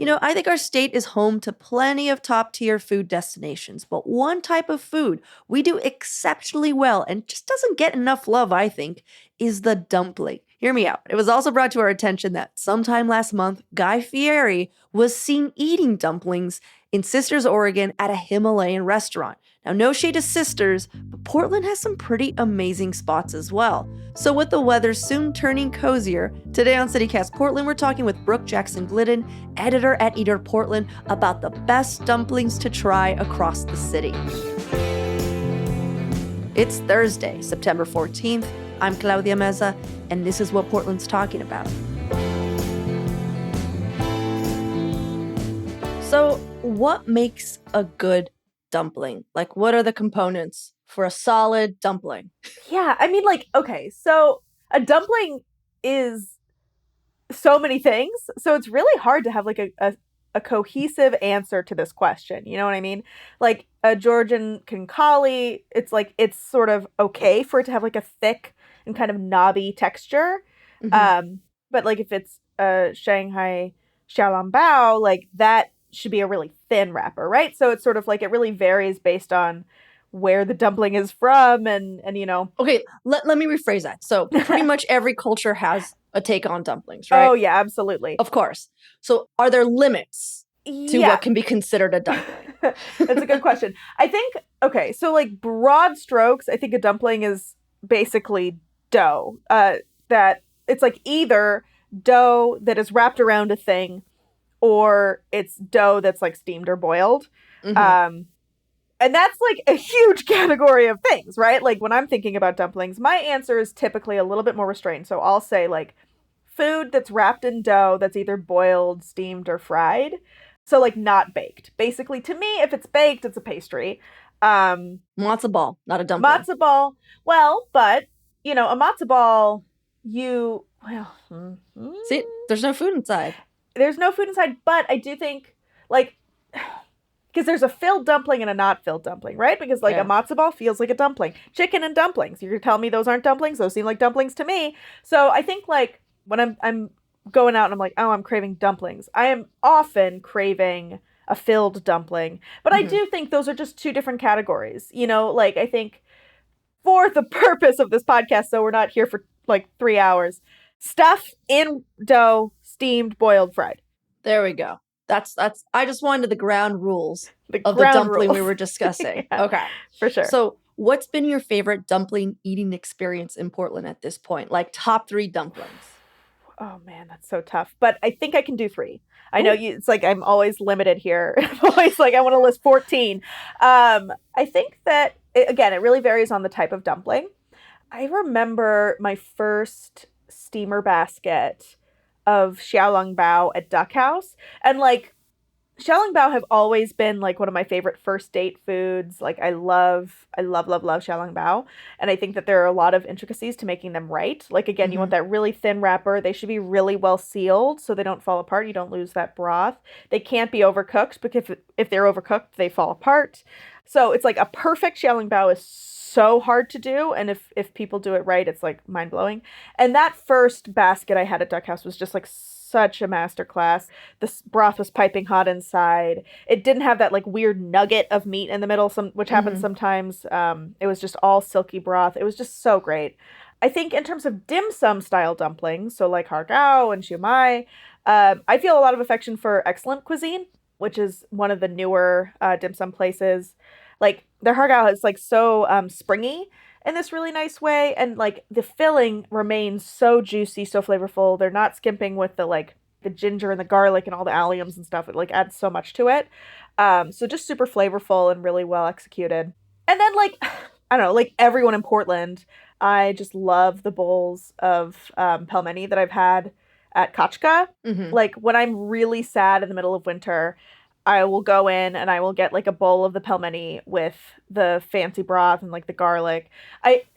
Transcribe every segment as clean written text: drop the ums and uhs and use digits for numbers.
I think our state is home to plenty of top tier food destinations, but one type of food we do exceptionally well and just doesn't get enough love, I think, is the dumpling. Hear me out. It was also brought to our attention that sometime last month, Guy Fieri was seen eating dumplings in Sisters, Oregon at a Himalayan restaurant. Now, no shade to Sisters, but Portland has some pretty amazing spots as well. So with the weather soon turning cozier, today on CityCast Portland, we're talking with Brooke Jackson-Glidden, editor at Eater Portland, about the best dumplings to try across the city. It's Thursday, September 14th. I'm Claudia Meza, and this is what Portland's talking about. So, what makes a good dumpling? Like, what are the components for a solid dumpling? Yeah, I mean, okay, so a dumpling is so many things, so it's really hard to have a cohesive answer to this question. You know what I mean? Like a Georgian concali, it's sort of okay for it to have like a thick and kind of knobby texture. But like if it's a Shanghai xiaolongbao, like that should be a really thin wrapper, right? So it's sort of like it really varies based on where the dumpling is from and Okay, let me rephrase that. So pretty much every culture has a take on dumplings, right? Oh yeah, absolutely. Of course. So are there limits to what can be considered a dumpling? That's a good question. I think, okay, so like broad strokes, I think a dumpling is basically dough. That it's like either dough that is wrapped around a thing or it's dough that's like steamed or boiled. And that's like a huge category of things, right? Like when I'm thinking about dumplings, my answer is typically a little bit more restrained. So I'll say like food that's wrapped in dough that's either boiled, steamed, or fried. So like not baked. Basically, to me, if it's baked, it's a pastry. Matzo ball, not a dumpling. Matzo ball. Well, but a matzo ball, See, there's no food inside. There's no food inside, but I do think like because there's a filled dumpling and a not filled dumpling, right? Because a matzo ball feels like a dumpling. Chicken and dumplings. You're gonna tell me those aren't dumplings? Those seem like dumplings to me. So I think like when I'm going out and I'm like, oh, I'm craving dumplings, I am often craving a filled dumpling. But I do think those are just two different categories. Like I think for the purpose of this podcast, so we're not here for like 3 hours, stuff in dough, steamed, boiled, fried. There we go. That's I just wanted the ground rules of the dumpling we were discussing. Yeah, okay. For sure. So what's been your favorite dumpling eating experience in Portland at this point? Like top 3 dumplings. Oh man, that's so tough. But I think I can do 3. I know it's like I'm always limited here. I'm always like I want to list 14. I think that it really varies on the type of dumpling. I remember my first steamer basket of xiaolongbao at Duck House, and like xiaolongbao have always been like one of my favorite first date foods. Like I love xiaolongbao, and I think that there are a lot of intricacies to making them right. Like again, you want that really thin wrapper. They should be really well sealed so they don't fall apart. You don't lose that broth. They can't be overcooked because if they're overcooked, they fall apart. So it's like a perfect xiaolongbao is so hard to do, and if people do it right, it's like mind-blowing. And that first basket I had at Duck House was just like such a masterclass. The broth was piping hot inside. It didn't have that like weird nugget of meat in the middle, which happens sometimes. It was just all silky broth. It was just so great. I think in terms of dim sum style dumplings, so like hargao and shumai, I feel a lot of affection for Excellent Cuisine, which is one of the newer dim sum places. Like their hargao is like so springy in this really nice way, and like the filling remains so juicy, so flavorful. They're not skimping with the ginger and the garlic and all the alliums and stuff. It like adds so much to it. So just super flavorful and really well executed. And then like I don't know, like everyone in Portland, I just love the bowls of pelmeni that I've had at Kachka. Like when I'm really sad in the middle of winter, I will go in and I will get like a bowl of the pelmeni with the fancy broth and like the garlic. Like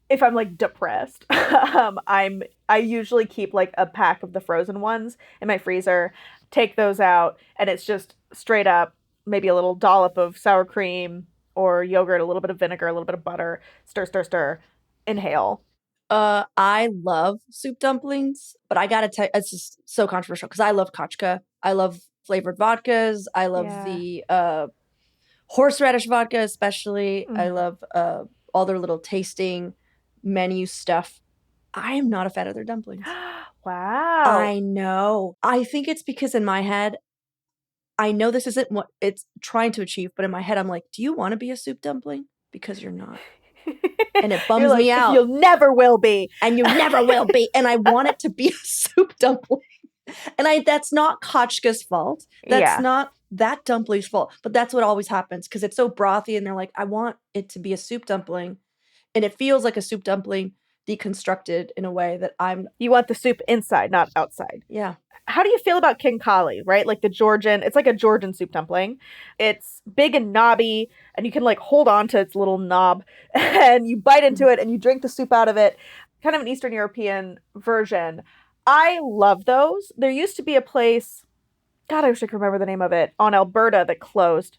if I'm like depressed, I usually keep like a pack of the frozen ones in my freezer, take those out, and it's just straight up maybe a little dollop of sour cream or yogurt, a little bit of vinegar, a little bit of butter, stir, inhale. I love soup dumplings, but I gotta tell you, it's just so controversial because I love kachka I love flavored vodkas. I love Yeah. the horseradish vodka, especially. I Mhm. love all their little tasting menu stuff. I am not a fan of their dumplings. Wow. I know. I think it's because in my head, I know this isn't what it's trying to achieve, but in my head, I'm like, do you want to be a soup dumpling? Because you're not. And it You're bums like, me out. you'll never will be. And you never will be. And I want it to be a soup dumpling. And that's not Kochka's fault. That's Yeah. not that dumpling's fault. But that's what always happens because it's so brothy and they're like, I want it to be a soup dumpling. And it feels like a soup dumpling deconstructed in a way that You want the soup inside, not outside. yeah. How do you feel about King Kali, right? Like the Georgian, it's like a Georgian soup dumpling. It's big and knobby, and you can like hold on to its little knob and you bite into it and you drink the soup out of it. Kind of an Eastern European version. I love those. There used to be a place, God, I wish I could remember the name of it, on Alberta that closed.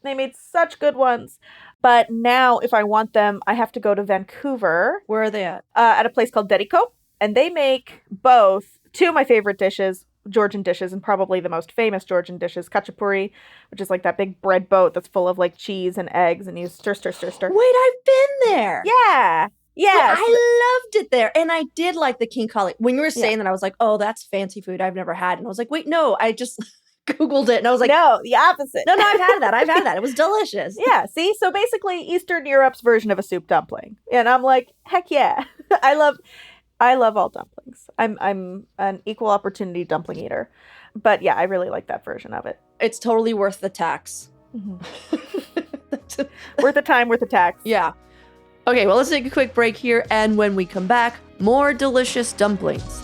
They made such good ones. But now, if I want them, I have to go to Vancouver. Where are they at a place called Dedico. And they make both two of my favorite dishes, Georgian dishes, and probably the most famous Georgian dishes, khachapuri, which is like that big bread boat that's full of like cheese and eggs, and you stir, stir, stir, stir. Wait, I've been there. Yeah. Yes. I loved it there. And I did like the King Kali. When you were saying Yeah. that, I was like, oh, that's fancy food I've never had. And I was like, wait, no, I just Googled it. And I was like, no, the opposite. No, I've had that. I've had that. It was delicious. Yeah, see? So basically Eastern Europe's version of a soup dumpling. And I'm like, heck yeah. I love all dumplings. I'm an equal opportunity dumpling eater. But yeah, I really like that version of it. It's totally worth the tax. Mm-hmm. Worth the time, worth the tax. Yeah. Okay, well, let's take a quick break here. And when we come back, more delicious dumplings.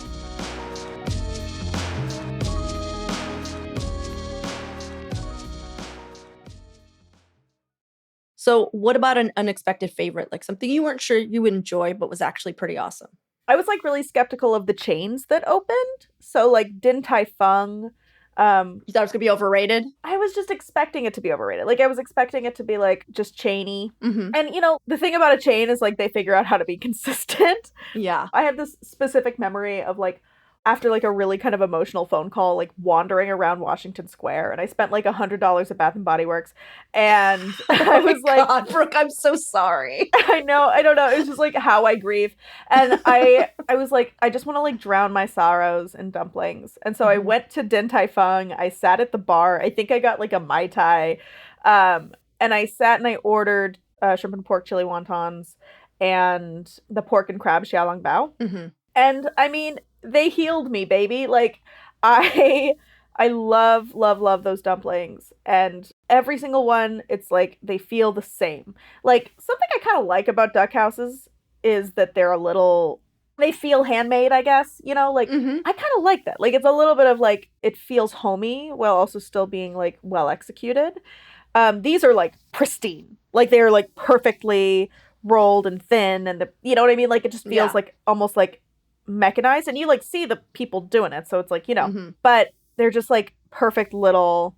So, what about an unexpected favorite? Like something you weren't sure you would enjoy, but was actually pretty awesome? I was like really skeptical of the chains that opened. So like Din Tai Fung. You thought it was gonna be overrated? I was just expecting it to be overrated. Like I was expecting it to be like just chainy. Mm-hmm. And you know, the thing about a chain is like they figure out how to be consistent. Yeah. I have this specific memory of like after like a really kind of emotional phone call, like wandering around Washington Square, and I spent like $100 at Bath and Body Works, and I was like, God, Brooke, I'm so sorry. I know, I don't know. It was just like how I grieve, and I was like, I just want to like drown my sorrows in dumplings, and so I went to Din Tai Fung. I sat at the bar. I think I got like a Mai Tai, and I sat and I ordered shrimp and pork chili wontons and the pork and crab xiaolong bao. Mm-hmm. And I mean, they healed me, baby. Like I love those dumplings, and every single one, it's like they feel the same. Like something I kind of like about duck houses is that they feel handmade, I guess, you know, like Mm-hmm. I kind of like that. Like it's a little bit of like it feels homey while also still being like well executed. These are like pristine. Like they are like perfectly rolled and thin, and you know what I mean? Like it just feels like almost like mechanized, and you like see the people doing it, so it's like, you know, but they're just like perfect little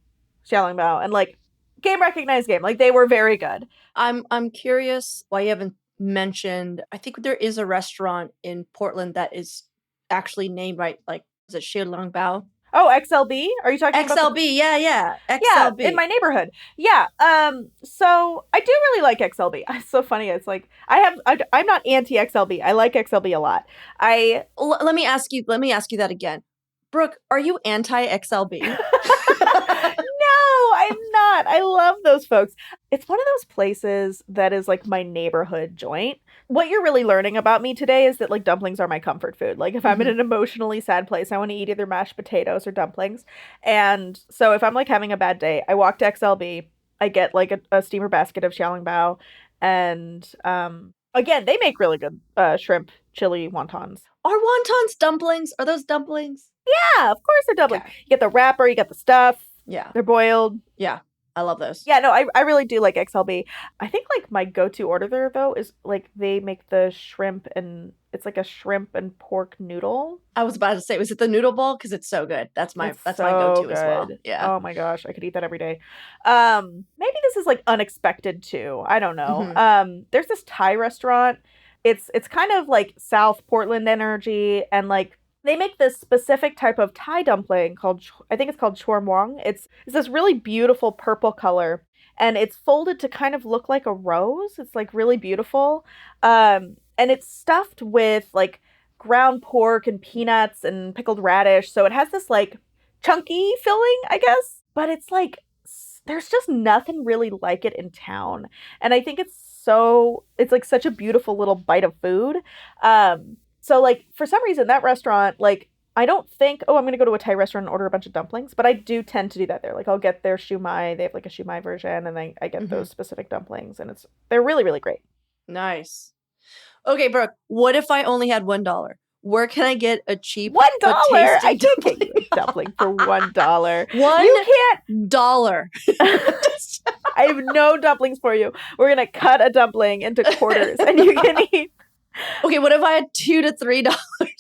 xiaolong bao, and like game recognized game. Like they were very good. I'm curious why you haven't mentioned. I think there is a restaurant in Portland that is actually named right. Like, is it Xiaolong Bao? Oh, XLB? Are you talking about XLB? Yeah, XLB. Yeah, in my neighborhood. Yeah. So I do really like XLB. It's so funny. It's like I'm not anti XLB. I like XLB a lot. Let me ask you that again. Brooke, are you anti XLB? No, I'm not. I love those folks. It's one of those places that is like my neighborhood joint. What you're really learning about me today is that like dumplings are my comfort food. Like if I'm in an emotionally sad place, I want to eat either mashed potatoes or dumplings. And so if I'm like having a bad day, I walk to XLB, I get like a steamer basket of xiaolong bao, and again, they make really good shrimp chili wontons. Are wontons dumplings? Are those dumplings? Yeah, of course they're dumplings. Okay. You get the wrapper, you get the stuff. Yeah. They're boiled. Yeah. I love those. Yeah, no, I really do like XLB. I think like my go-to order there though is like they make the shrimp, and it's like a shrimp and pork noodle. I was about to say, was it the noodle bowl? Because it's so good. That's my go-to as well. Yeah. Oh my gosh, I could eat that every day. Maybe this is like unexpected too. I don't know. There's this Thai restaurant. It's kind of like South Portland energy, and like They make this specific type of Thai dumpling called, I think it's called chor muong. It's this really beautiful purple color, and it's folded to kind of look like a rose. It's like really beautiful, and it's stuffed with like ground pork and peanuts and pickled radish. So it has this like chunky filling, I guess, but it's like there's just nothing really like it in town, and I think it's like such a beautiful little bite of food. So like for some reason that restaurant, like I don't think, oh, I'm gonna go to a Thai restaurant and order a bunch of dumplings, but I do tend to do that there. Like I'll get their shumai. They have like a shumai version, and then I get those specific dumplings, and they're really, really great. Nice. Okay, Brooke, what if I only had $1? Where can I get a cheap $1? but tasty I can't get you a dumpling for $1. You can't. $1. I have no dumplings for you. We're gonna cut a dumpling into quarters, and you can eat. Okay, what if I had $2 to $3?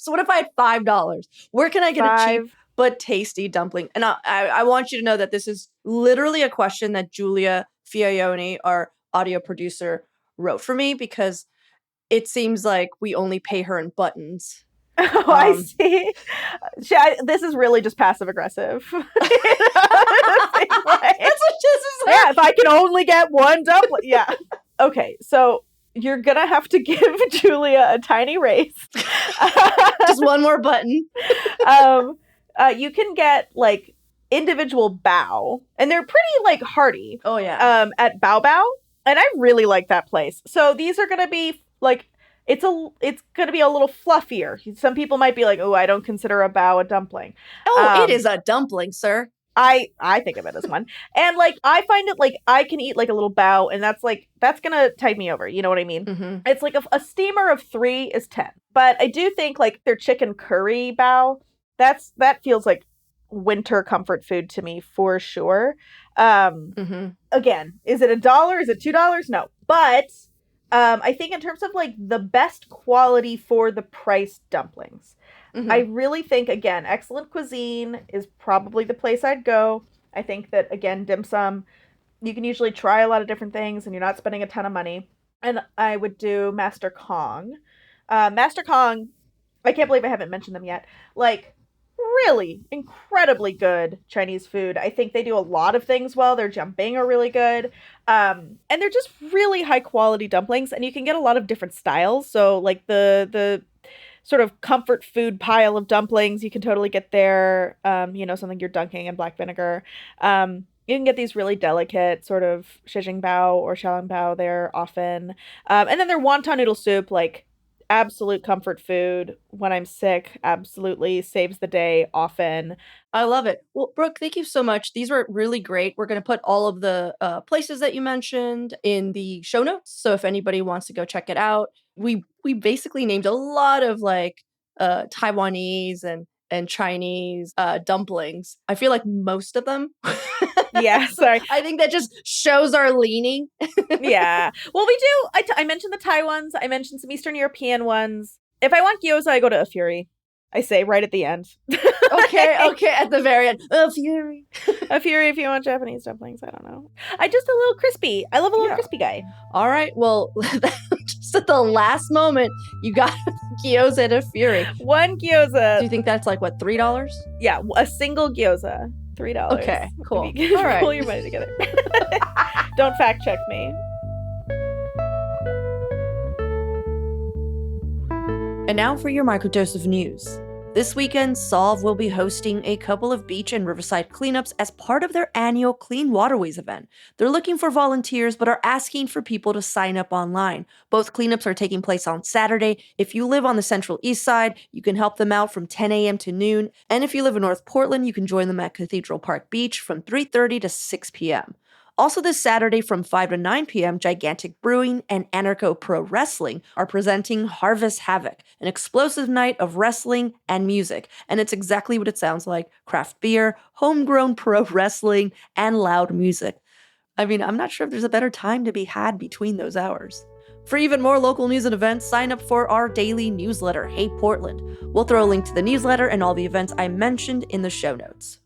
What if I had $5? Where can I get a cheap but tasty dumpling? And I want you to know that this is literally a question that Julia Fiaioni, our audio producer, wrote for me, because it seems like we only pay her in buttons. Oh, I see. This is really just passive aggressive. That's what this is. Yeah, if I can only get one dumpling. Yeah. Okay, so you're gonna have to give Julia a tiny raise. Just one more button. You can get like individual bao, and they're pretty like hearty. Oh yeah. At Bao Bao, and I really like that place. So these are gonna be like it's gonna be a little fluffier. Some people might be like, oh, I don't consider a bao a dumpling. Oh, it is a dumpling, sir. I think of it as one. And like I find it like I can eat like a little bao, and that's gonna tide me over. You know what I mean? Mm-hmm. It's like a steamer of 3 is 10. But I do think like their chicken curry bao, that feels like winter comfort food to me for sure. Again, is it $1? Is it $2? No. But I think in terms of like the best quality for the price dumplings, I really think, again, Excellent Cuisine is probably the place I'd go. I think that, again, dim sum, you can usually try a lot of different things and you're not spending a ton of money. And I would do Master Kong. Master Kong, I can't believe I haven't mentioned them yet. Like, really incredibly good Chinese food. I think they do a lot of things well. Their jianbing are really good. And they're just really high quality dumplings, and you can get a lot of different styles. So like the sort of comfort food pile of dumplings, you can totally get there. Something you're dunking in black vinegar. You can get these really delicate sort of shijing bao or xiaolong bao there often. And then their wonton noodle soup, like absolute comfort food when I'm sick, absolutely saves the day often. I love it. Well, Brooke, thank you so much. These were really great. We're going to put all of the places that you mentioned in the show notes. So if anybody wants to go check it out, we basically named a lot of like Taiwanese and Chinese dumplings. I feel like most of them. Yeah, sorry. I think that just shows our leaning. Yeah. Well, we do. I mentioned the Thai ones. I mentioned some Eastern European ones. If I want gyoza, I go to A Fury. I say right at the end. Okay, at the very end. A Fury. A Fury if you want Japanese dumplings. I don't know. Just a little crispy. I love a little crispy guy. All right. Well, just at the last moment, you got gyoza at A Fury. One gyoza. Do you think that's like, what, $3? Yeah, a single gyoza. $3. Okay, cool. All right. Pull your money together. Don't fact check me. And now for your microdose of news. This weekend, Solve will be hosting a couple of beach and riverside cleanups as part of their annual Clean Waterways event. They're looking for volunteers, but are asking for people to sign up online. Both cleanups are taking place on Saturday. If you live on the Central East Side, you can help them out from 10 a.m. to noon. And if you live in North Portland, you can join them at Cathedral Park Beach from 3:30 to 6 p.m. Also this Saturday from 5 to 9 p.m., Gigantic Brewing and Anarcho Pro Wrestling are presenting Harvest Havoc, an explosive night of wrestling and music. And it's exactly what it sounds like: craft beer, homegrown pro wrestling, and loud music. I mean, I'm not sure if there's a better time to be had between those hours. For even more local news and events, sign up for our daily newsletter, Hey Portland. We'll throw a link to the newsletter and all the events I mentioned in the show notes.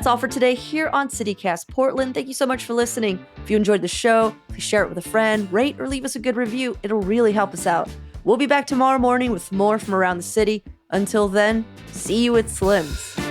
That's all for today here on CityCast Portland. Thank you so much for listening. If you enjoyed the show, please share it with a friend, rate or leave us a good review. It'll really help us out. We'll be back tomorrow morning with more from around the city. Until then, see you at Slim's.